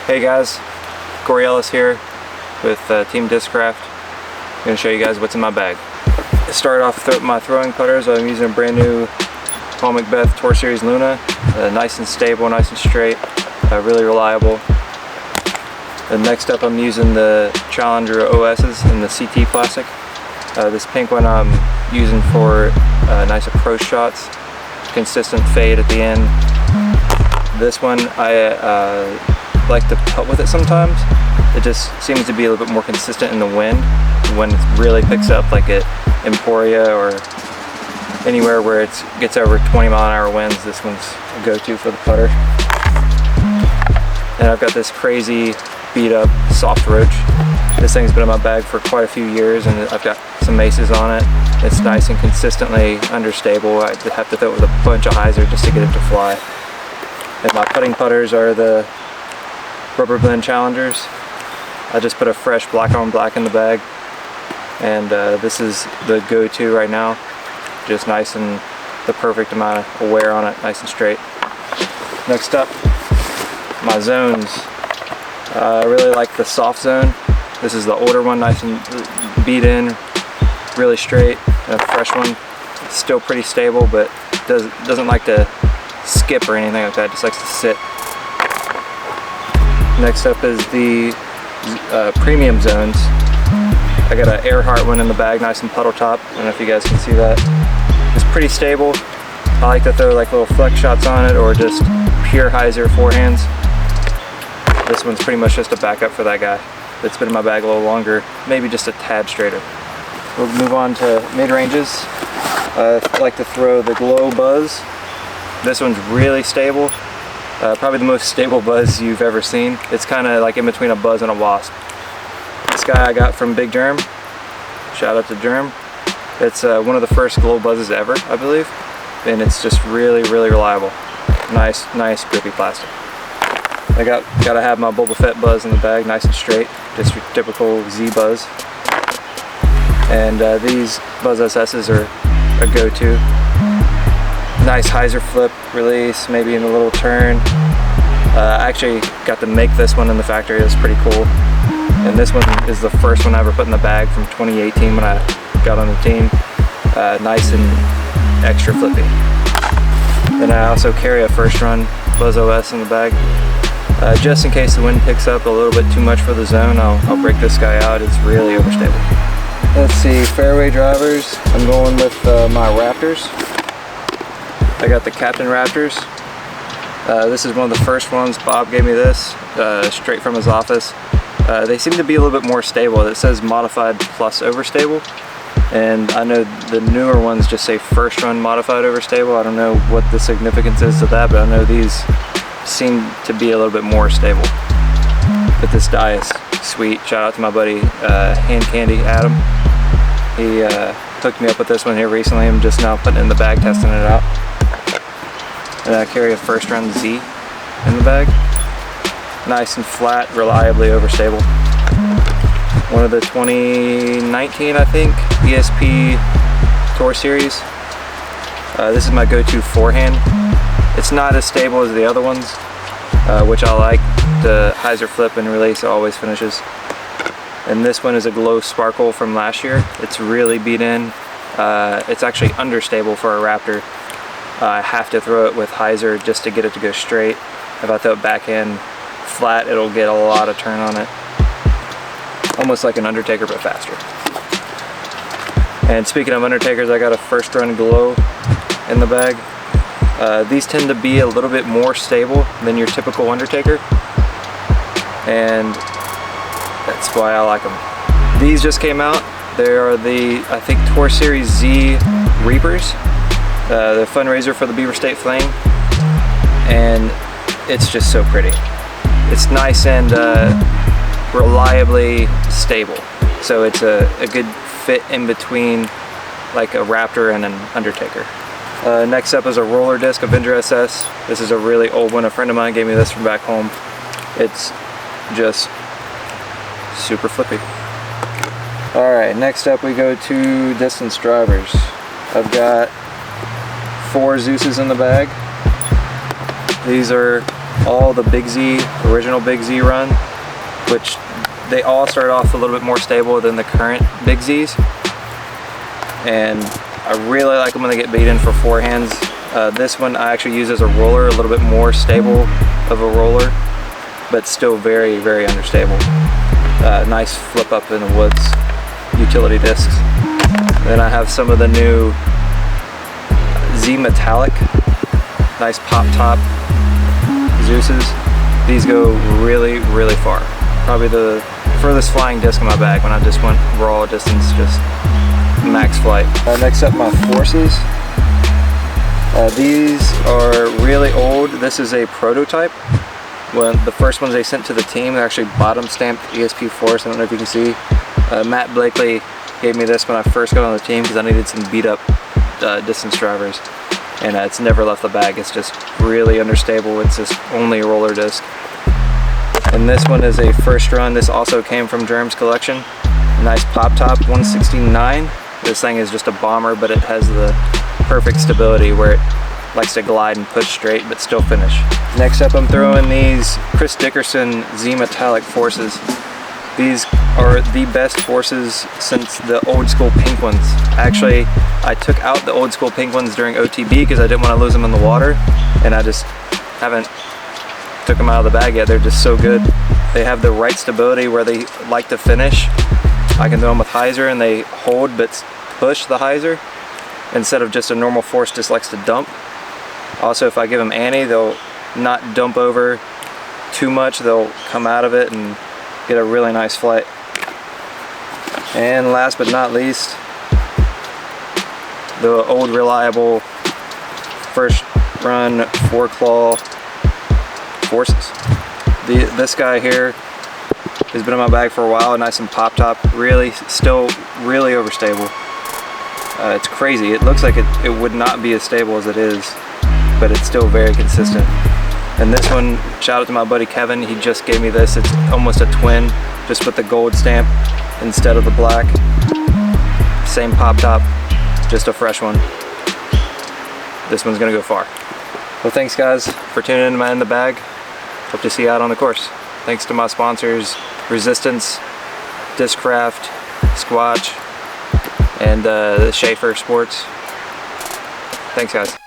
Hey guys, Ellis here with Team Discraft. I'm going to show you guys what's in my bag. I started off with my throwing putters. I'm using a brand new Milo McIver Tour Series Luna. Nice and stable, nice and straight, really reliable. And next up I'm using the Challenger OS's in the CT plastic. This pink one I'm using for nice approach shots, consistent fade at the end. This one I like to putt with it sometimes. It just seems to be a little bit more consistent in the wind when it really picks up, like at Emporia or anywhere where it gets over 20-mile-an-hour winds. This one's a go-to for the putter. And I've got this crazy beat up soft roach. This thing's been in my bag for quite a few years, and I've got some aces on it. It's nice and consistently understable. I have to throw it with a bunch of hyzer just to get it to fly. And my putting putters are the Rubber Blend Challengers. I just put a fresh black on black in the bag, and this is the go-to right now. Just nice and the perfect amount of wear on it, nice and straight. Next up, my zones. I really like the soft zone. This is the older one, nice and beat in, really straight. And a fresh one, it's still pretty stable, but doesn't like to skip or anything like that, just likes to sit. Next up is the premium zones. I got an Earhart one in the bag, nice and puddle top. I don't know if you guys can see that. It's pretty stable. I like to throw like little flex shots on it or just pure hyzer forehands. This one's pretty much just a backup for that guy. It's been in my bag a little longer, maybe just a tad straighter. We'll move on to mid-ranges. I like to throw the Glow Buzz. This one's really stable. Probably the most stable buzz you've ever seen. It's kind of like in between a buzz and a wasp. This guy I got from Big Germ. Shout out to Germ. It's one of the first Glow Buzzes ever, I believe. And it's just really, really reliable. Nice grippy plastic. I gotta have my Boba Fett buzz in the bag, nice and straight. Just your typical Z buzz. And these Buzz SS's are a go-to. Nice hyzer flip release, maybe in a little turn. I actually got to make this one in the factory. It's pretty cool. And this one is the first one I ever put in the bag from 2018 when I got on the team. Nice and extra flippy. Then I also carry a first run Buzz OS in the bag. Just in case the wind picks up a little bit too much for the zone, I'll break this guy out. It's really overstable. Let's see, fairway drivers. I'm going with my Rafters. I got the Captain Rafters. This is one of the first ones. Bob gave me this straight from his office. They seem to be a little bit more stable. It says modified plus overstable, and I know the newer ones just say first run modified overstable. I don't know what the significance is to that, but I know these seem to be a little bit more stable. But this die is sweet. Shout out to my buddy Hand Candy Adam. He hooked me up with this one here recently. I'm just now putting it in the bag, testing it out. And I carry a first run Z in the bag. Nice and flat, reliably overstable. One of the 2019, I think, ESP Tour Series. This is my go-to forehand. It's not as stable as the other ones, which I like. The hyzer flip and release always finishes. And this one is a Glow Sparkle from last year. It's really beat in. It's actually understable for a Raptor. I have to throw it with hyzer just to get it to go straight. If I throw it backhand flat, it'll get a lot of turn on it. Almost like an Undertaker, but faster. And speaking of Undertakers, I got a first run Glow in the bag. These tend to be a little bit more stable than your typical Undertaker, and that's why I like them. These just came out. They are the, I think, Tour Series Z Reapers. The fundraiser for the Beaver State Flame, and it's just so pretty. It's nice and reliably stable, so it's a good fit in between like a Raptor and an Undertaker. Next up is a roller disc, Avenger SS. This is a really old one. A friend of mine gave me this from back home. It's just super flippy. Alright, next up we go to distance drivers. I've got 4 Zeuses in the bag. These are all the Big Z, original Big Z run, which they all start off a little bit more stable than the current Big Zs. And I really like them when they get beat in for forehands. This one I actually use as a roller, a little bit more stable of a roller, but still very, very understable. Nice flip up in the woods utility discs. Then I have some of the new Z Metallic, nice pop top Zeus's. These go really, really far. Probably the furthest flying disc in my bag when I just went raw distance, just max flight. Next up, my Forces. These are really old. This is a prototype. When the first ones they sent to the team, they're actually bottom stamped ESP Force. I don't know if you can see. Matt Blakely gave me this when I first got on the team because I needed some beat up distance drivers. And it's never left the bag. It's just really understable. It's just only a roller disc. And this one is a first run. This also came from Germ's collection. Nice pop top, 169. This thing is just a bomber, but it has the perfect stability where it likes to glide and push straight but still finish. Next up, I'm throwing these Chris Dickerson Z Metallic Forces. These are the best Forces since the old school pink ones. Actually, I took out the old school pink ones during OTB because I didn't want to lose them in the water, and I just haven't took them out of the bag yet. They're just so good. They have the right stability where they like to finish. I can throw them with hyzer and they hold but push the hyzer instead of just a normal Force just likes to dump. Also, if I give them anti, they'll not dump over too much. They'll come out of it and get a really nice flight. And last but not least, the old reliable first run Foreclaw Forces. This guy here has been in my bag for a while, nice and pop top, really, still really overstable. It's crazy. It looks like it would not be as stable as it is, but it's still very consistent. And this one, shout out to my buddy Kevin, he just gave me this. It's almost a twin, just with the gold stamp instead of the black. Same pop top, just a fresh one. This one's gonna go far. Well, thanks guys for tuning in to In the Bag. Hope to see you out on the course. Thanks to my sponsors, Resistance, Discraft, Squatch, and Schaefer Sports. Thanks guys.